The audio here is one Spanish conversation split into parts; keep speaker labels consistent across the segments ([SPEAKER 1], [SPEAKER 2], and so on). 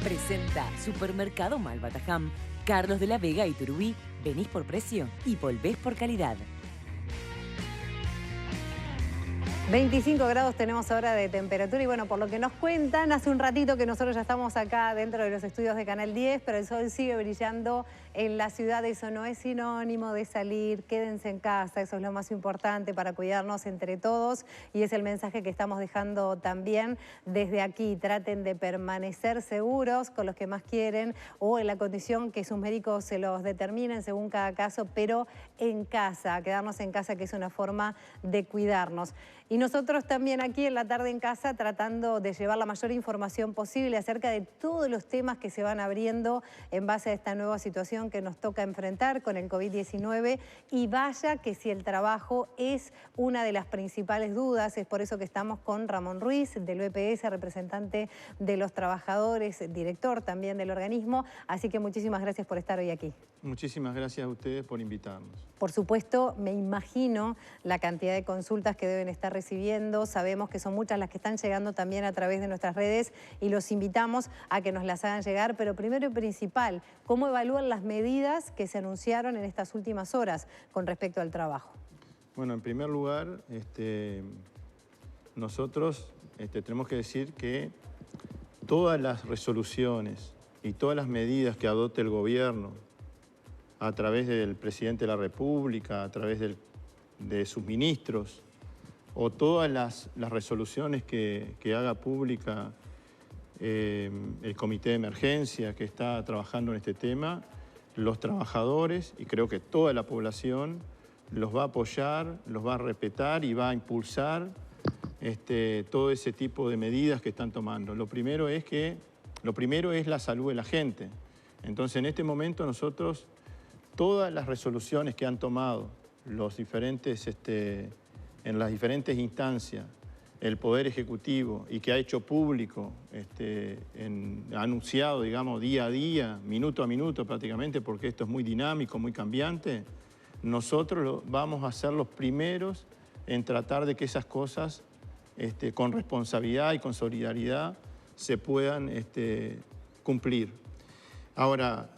[SPEAKER 1] Presenta Supermercado Malbatajam, Carlos de la Vega y Turubí. Venís por precio y volvés por calidad.
[SPEAKER 2] 25 grados tenemos ahora de temperatura y bueno, por lo que nos cuentan, hace un ratito que nosotros ya estamos acá dentro de los estudios de Canal 10, pero el sol sigue brillando en la ciudad. Eso no es sinónimo de salir, quédense en casa, eso es lo más importante para cuidarnos entre todos y es el mensaje que estamos dejando también desde aquí. Traten de permanecer seguros con los que más quieren o en la condición que sus médicos se los determinen según cada caso, pero en casa, quedarnos en casa, que es una forma de cuidarnos. Y nosotros también aquí en La Tarde en Casa tratando de llevar la mayor información posible acerca de todos los temas que se van abriendo en base a esta nueva situación que nos toca enfrentar con el COVID-19. Y vaya que si el trabajo es una de las principales dudas, es por eso que estamos con Ramón Ruiz del BPS, representante de los trabajadores, director también del organismo. Así que muchísimas gracias por estar hoy aquí.
[SPEAKER 3] Muchísimas gracias a ustedes por invitarnos.
[SPEAKER 2] Por supuesto, me imagino la cantidad de consultas que deben estar recibiendo. Sabemos que son muchas las que están llegando también a través de nuestras redes y los invitamos a que nos las hagan llegar. Pero primero y principal, ¿cómo evalúan las medidas que se anunciaron en estas últimas horas con respecto al trabajo?
[SPEAKER 3] Bueno, en primer lugar, nosotros tenemos que decir que todas las resoluciones y todas las medidas que adopte el gobierno a través del presidente de la República, a través de sus ministros, o todas las resoluciones que haga pública el comité de emergencia que está trabajando en este tema, los trabajadores, y creo que toda la población, los va a apoyar, los va a respetar y va a impulsar todo ese tipo de medidas que están tomando. Lo primero es la salud de la gente. Entonces, en este momento nosotros, todas las resoluciones que han tomado los diferentes, en las diferentes instancias, el Poder Ejecutivo y que ha hecho público, ha anunciado, digamos, día a día, minuto a minuto prácticamente, porque esto es muy dinámico, muy cambiante, nosotros vamos a ser los primeros en tratar de que esas cosas, con responsabilidad y con solidaridad, se puedan cumplir. Ahora,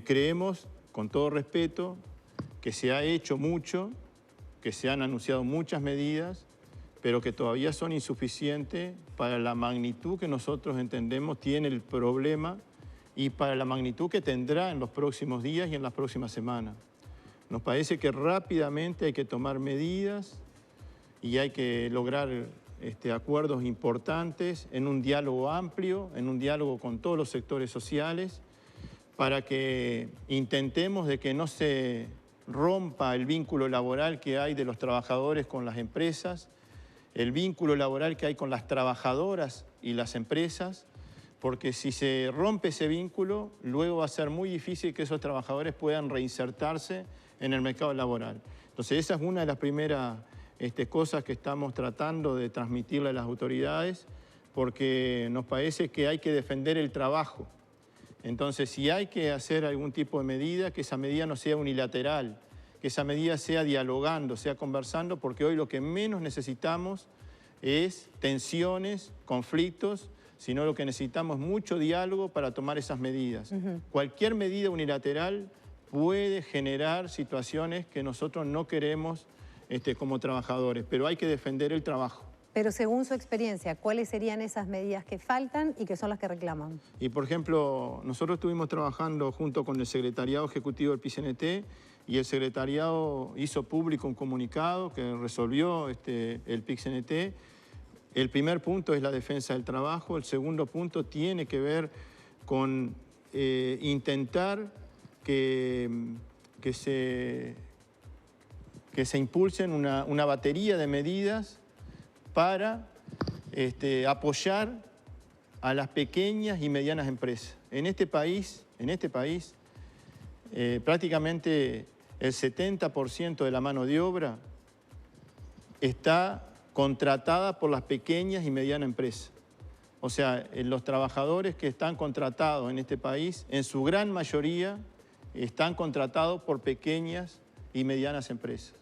[SPEAKER 3] creemos, con todo respeto, que se ha hecho mucho, que se han anunciado muchas medidas, pero que todavía son insuficientes para la magnitud que nosotros entendemos tiene el problema y para la magnitud que tendrá en los próximos días y en las próximas semanas. Nos parece que rápidamente hay que tomar medidas y hay que lograr acuerdos importantes en un diálogo amplio, en un diálogo con todos los sectores sociales, para que intentemos de que no se rompa el vínculo laboral que hay de los trabajadores con las empresas, el vínculo laboral que hay con las trabajadoras y las empresas, porque si se rompe ese vínculo, luego va a ser muy difícil que esos trabajadores puedan reinsertarse en el mercado laboral. Entonces, esa es una de las primeras cosas que estamos tratando de transmitirle a las autoridades, porque nos parece que hay que defender el trabajo. Entonces, si hay que hacer algún tipo de medida, que esa medida no sea unilateral, que esa medida sea dialogando, sea conversando, porque hoy lo que menos necesitamos es tensiones, conflictos, sino lo que necesitamos es mucho diálogo para tomar esas medidas. Cualquier medida unilateral puede generar situaciones que nosotros no queremos como trabajadores, pero hay que defender el trabajo.
[SPEAKER 2] Pero según su experiencia, ¿cuáles serían esas medidas que faltan y que son las que reclaman?
[SPEAKER 3] Y por ejemplo, nosotros estuvimos trabajando junto con el Secretariado Ejecutivo del PIT-CNT y el Secretariado hizo público un comunicado que resolvió el PIT-CNT. El primer punto es la defensa del trabajo, el segundo punto tiene que ver con intentar que se impulsen una batería de medidas para apoyar a las pequeñas y medianas empresas. En este país, prácticamente el 70% de la mano de obra está contratada por las pequeñas y medianas empresas. O sea, los trabajadores que están contratados en este país, en su gran mayoría, están contratados por pequeñas y medianas empresas.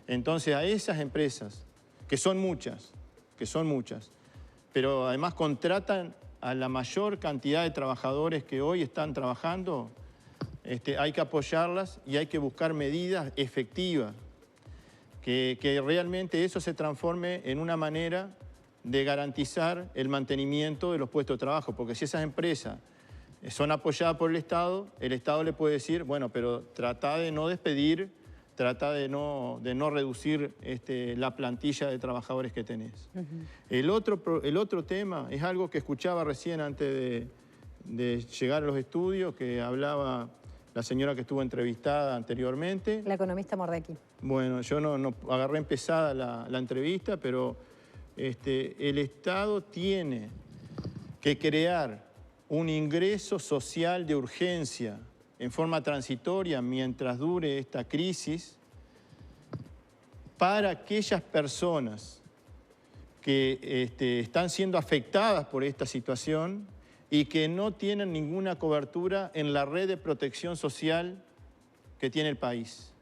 [SPEAKER 3] Entonces, a esas empresas, que son muchas, pero además contratan a la mayor cantidad de trabajadores que hoy están trabajando, hay que apoyarlas y hay que buscar medidas efectivas, que realmente eso se transforme en una manera de garantizar el mantenimiento de los puestos de trabajo, porque si esas empresas son apoyadas por el Estado le puede decir, bueno, pero trata de no despedir, trata de no reducir la plantilla de trabajadores que tenés. El otro tema es algo que escuchaba recién antes de llegar a los estudios, que hablaba la señora que estuvo entrevistada anteriormente.
[SPEAKER 2] La economista Mordecki.
[SPEAKER 3] Bueno, yo no agarré empezada la entrevista, pero el Estado tiene que crear un ingreso social de urgencia en forma transitoria mientras dure esta crisis para aquellas personas que están siendo afectadas por esta situación y que no tienen ninguna cobertura en la red de protección social que tiene el país.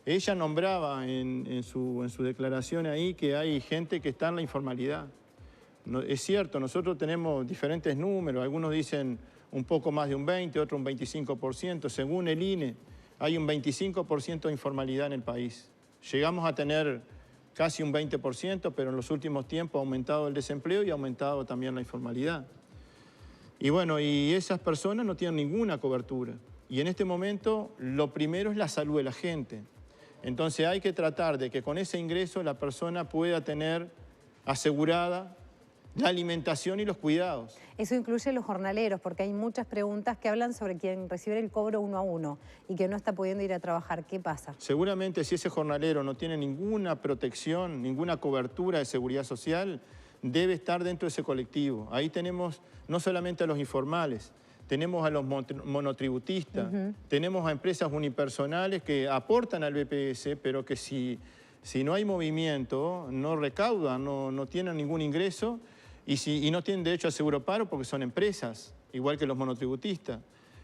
[SPEAKER 3] Ella nombraba en su declaración ahí que hay gente que está en la informalidad. No, es cierto, nosotros tenemos diferentes números, algunos dicen un poco más de un 20, otros un 25%. Según el INE, hay un 25% de informalidad en el país. Llegamos a tener casi un 20%, pero en los últimos tiempos ha aumentado el desempleo y ha aumentado también la informalidad. Y bueno, y esas personas no tienen ninguna cobertura. Y en este momento lo primero es la salud de la gente. Entonces hay que tratar de que con ese ingreso la persona pueda tener asegurada la alimentación y los cuidados.
[SPEAKER 2] Eso incluye los jornaleros, porque hay muchas preguntas que hablan sobre quien recibe el cobro 1 a 1 y que no está pudiendo ir a trabajar. ¿Qué pasa?
[SPEAKER 3] Seguramente si ese jornalero no tiene ninguna protección, ninguna cobertura de seguridad social, debe estar dentro de ese colectivo. Ahí tenemos no solamente a los informales, tenemos a los monotributistas, tenemos a empresas unipersonales que aportan al BPS, pero que si no hay movimiento, no recaudan, no tienen ningún ingreso y no tienen derecho a seguro paro porque son empresas, igual que los monotributistas.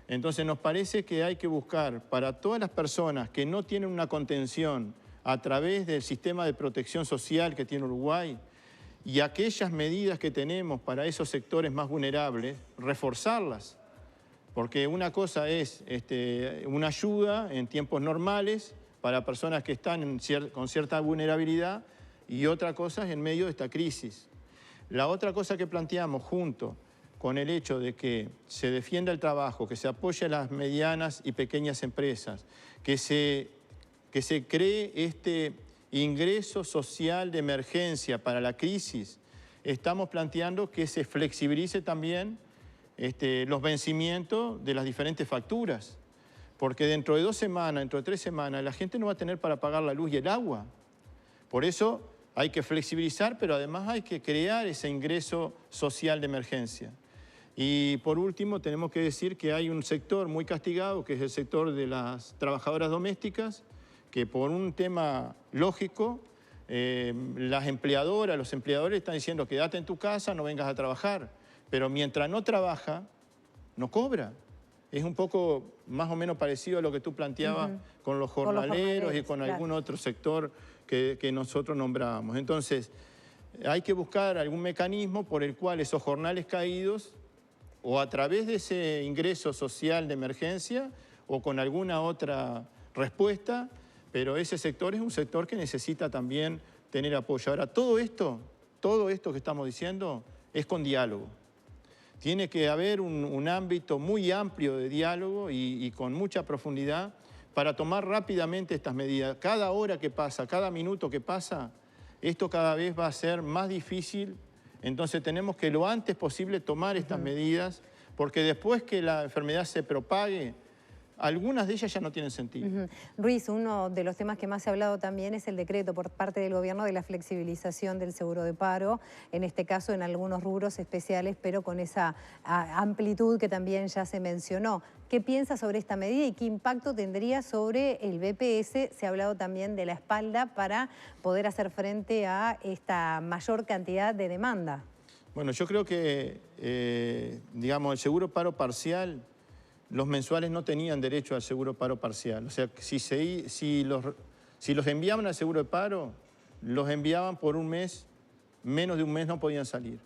[SPEAKER 3] Entonces nos parece que hay que buscar para todas las personas que no tienen una contención a través del sistema de protección social que tiene Uruguay y aquellas medidas que tenemos para esos sectores más vulnerables, reforzarlas. Porque una cosa es una ayuda en tiempos normales para personas que están con cierta vulnerabilidad y otra cosa es en medio de esta crisis. La otra cosa que planteamos junto con el hecho de que se defienda el trabajo, que se apoye a las medianas y pequeñas empresas, que se cree este ingreso social de emergencia para la crisis, estamos planteando que se flexibilice también los vencimientos de las diferentes facturas, porque dentro de 2 semanas, dentro de 3 semanas, la gente no va a tener para pagar la luz y el agua. Por eso hay que flexibilizar, pero además hay que crear ese ingreso social de emergencia. Y por último, tenemos que decir que hay un sector muy castigado, que es el sector de las trabajadoras domésticas, que por un tema lógico, las empleadoras, los empleadores están diciendo quédate en tu casa, no vengas a trabajar. Pero mientras no trabaja, no cobra. Es un poco más o menos parecido a lo que tú planteabas con los jornaleros y con algún otro sector que nosotros nombrábamos. Entonces, hay que buscar algún mecanismo por el cual esos jornales caídos, o a través de ese ingreso social de emergencia, o con alguna otra respuesta, pero ese sector es un sector que necesita también tener apoyo. Ahora, todo esto que estamos diciendo es con diálogo. Tiene que haber un ámbito muy amplio de diálogo y con mucha profundidad para tomar rápidamente estas medidas. Cada hora que pasa, cada minuto que pasa, esto cada vez va a ser más difícil. Entonces tenemos que lo antes posible tomar estas medidas, porque después que la enfermedad se propague, algunas de ellas ya no tienen sentido.
[SPEAKER 2] Ruiz, uno de los temas que más se ha hablado también es el decreto por parte del gobierno de la flexibilización del seguro de paro, en este caso en algunos rubros especiales, pero con esa amplitud que también ya se mencionó. ¿Qué piensa sobre esta medida y qué impacto tendría sobre el BPS? Se ha hablado también de la espalda para poder hacer frente a esta mayor cantidad de demanda.
[SPEAKER 3] Bueno, yo creo que, digamos, el seguro paro parcial, los mensuales no tenían derecho al seguro paro parcial. O sea, si los enviaban al seguro de paro, los enviaban por un mes, menos de un mes no podían salir.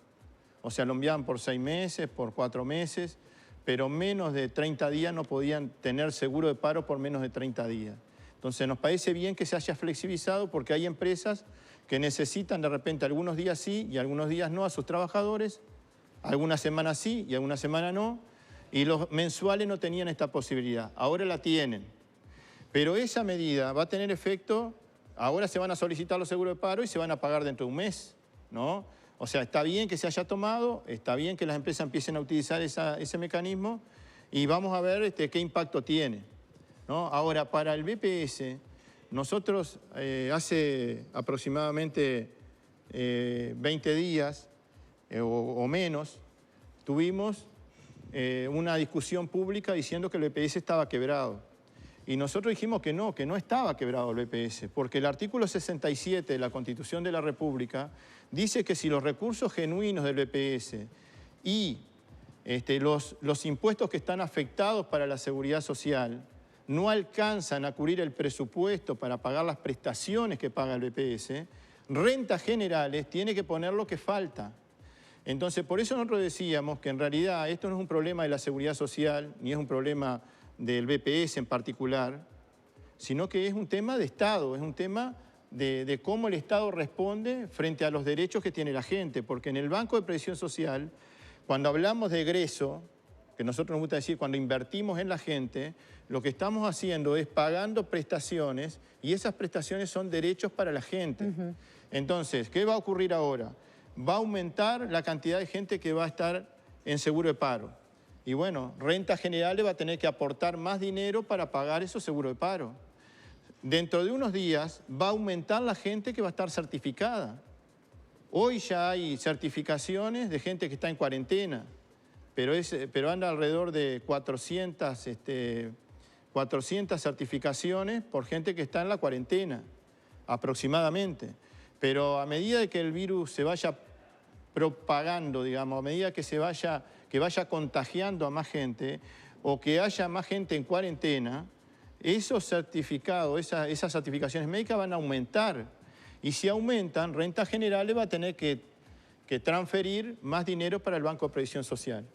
[SPEAKER 3] o sea, lo enviaban por 6 meses, por 4 meses, pero menos de 30 días no podían tener seguro de paro por menos de 30 días. Entonces nos parece bien que se haya flexibilizado porque hay empresas que necesitan de repente algunos días sí y algunos días no a sus trabajadores, algunas semanas sí y algunas semanas no, y los mensuales no tenían esta posibilidad, ahora la tienen. Pero esa medida va a tener efecto, ahora se van a solicitar los seguros de paro y se van a pagar dentro de un mes, ¿no? O sea, está bien que se haya tomado, está bien que las empresas empiecen a utilizar ese mecanismo y vamos a ver qué impacto tiene, ¿no? Ahora, para el BPS, nosotros hace aproximadamente 20 días o menos tuvimos una discusión pública diciendo que el BPS estaba quebrado. Y nosotros dijimos que no estaba quebrado el BPS, porque el artículo 67 de la Constitución de la República dice que si los recursos genuinos del BPS y los impuestos que están afectados para la seguridad social no alcanzan a cubrir el presupuesto para pagar las prestaciones que paga el BPS, Rentas Generales tiene que poner lo que falta. Entonces, por eso nosotros decíamos que en realidad esto no es un problema de la seguridad social, ni es un problema del BPS en particular, sino que es un tema de Estado, es un tema de cómo el Estado responde frente a los derechos que tiene la gente, porque en el Banco de Previsión Social, cuando hablamos de egreso, que nosotros nos gusta decir cuando invertimos en la gente, lo que estamos haciendo es pagando prestaciones y esas prestaciones son derechos para la gente. Entonces, ¿qué va a ocurrir ahora? Va a aumentar la cantidad de gente que va a estar en seguro de paro. Y bueno, Rentas Generales va a tener que aportar más dinero para pagar esos seguros de paro. Dentro de unos días va a aumentar la gente que va a estar certificada. Hoy ya hay certificaciones de gente que está en cuarentena, pero anda alrededor de 400 certificaciones por gente que está en la cuarentena, aproximadamente. Pero a medida de que el virus se vaya propagando, digamos, a medida que vaya contagiando a más gente o que haya más gente en cuarentena, esos certificados, esas certificaciones médicas van a aumentar. Y si aumentan, Rentas Generales va a tener que transferir más dinero para el Banco de Previsión Social.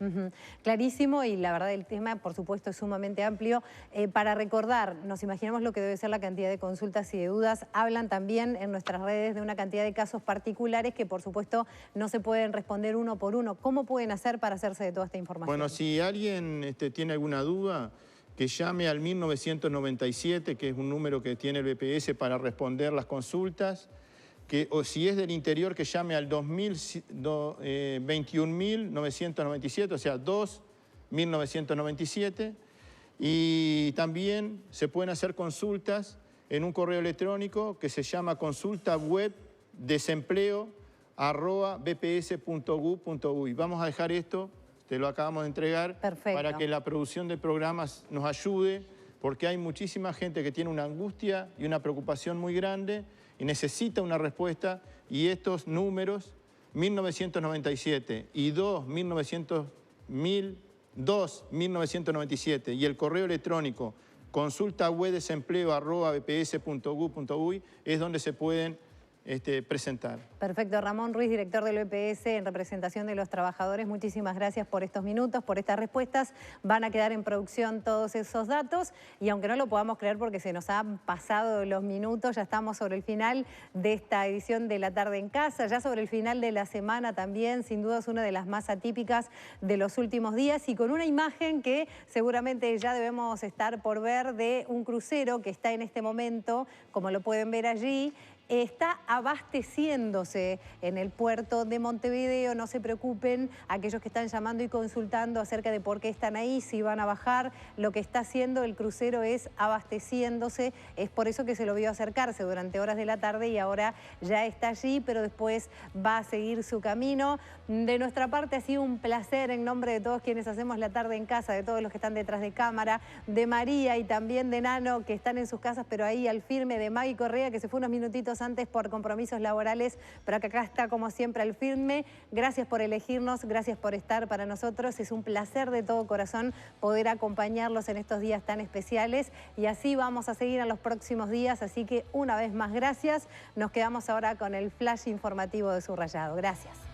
[SPEAKER 2] Clarísimo, y la verdad el tema, por supuesto, es sumamente amplio. Para recordar, nos imaginamos lo que debe ser la cantidad de consultas y de dudas. Hablan también en nuestras redes de una cantidad de casos particulares que, por supuesto, no se pueden responder uno por uno. ¿Cómo pueden hacer para hacerse de toda esta información?
[SPEAKER 3] Bueno, si alguien tiene alguna duda, que llame al 1997, que es un número que tiene el BPS para responder las consultas, o si es del interior, que llame al 21.997, o sea, 2.997. Y también se pueden hacer consultas en un correo electrónico que se llama consultawebdesempleo@bps.gov.uy. Vamos a dejar esto, te lo acabamos de entregar.
[SPEAKER 2] Perfecto.
[SPEAKER 3] Para que la producción de programas nos ayude, porque hay muchísima gente que tiene una angustia y una preocupación muy grande y necesita una respuesta, y estos números, 1997 y 2.1997, y el correo electrónico consultawebdesempleo@bps.gov.uy es donde se pueden presentar.
[SPEAKER 2] Perfecto. Ramón Ruiz, director del BPS, en representación de los trabajadores, muchísimas gracias por estos minutos, por estas respuestas. Van a quedar en producción todos esos datos y aunque no lo podamos creer porque se nos han pasado los minutos, ya estamos sobre el final de esta edición de La Tarde en Casa, ya sobre el final de la semana también, sin duda es una de las más atípicas de los últimos días y con una imagen que seguramente ya debemos estar por ver de un crucero que está en este momento, como lo pueden ver allí, está abasteciéndose en el puerto de Montevideo. No se preocupen aquellos que están llamando y consultando acerca de por qué están ahí, si van a bajar. Lo que está haciendo el crucero es abasteciéndose. Es por eso que se lo vio acercarse durante horas de la tarde y ahora ya está allí, pero después va a seguir su camino. De nuestra parte ha sido un placer en nombre de todos quienes hacemos La Tarde en Casa, de todos los que están detrás de cámara, de María y también de Nano, que están en sus casas, pero ahí al firme, de Maggie Correa, que se fue unos minutitos antes por compromisos laborales, pero que acá está como siempre al firme. Gracias por elegirnos, gracias por estar para nosotros. Es un placer de todo corazón poder acompañarlos en estos días tan especiales y así vamos a seguir en los próximos días. Así que una vez más, gracias. Nos quedamos ahora con el flash informativo de Subrayado. Gracias.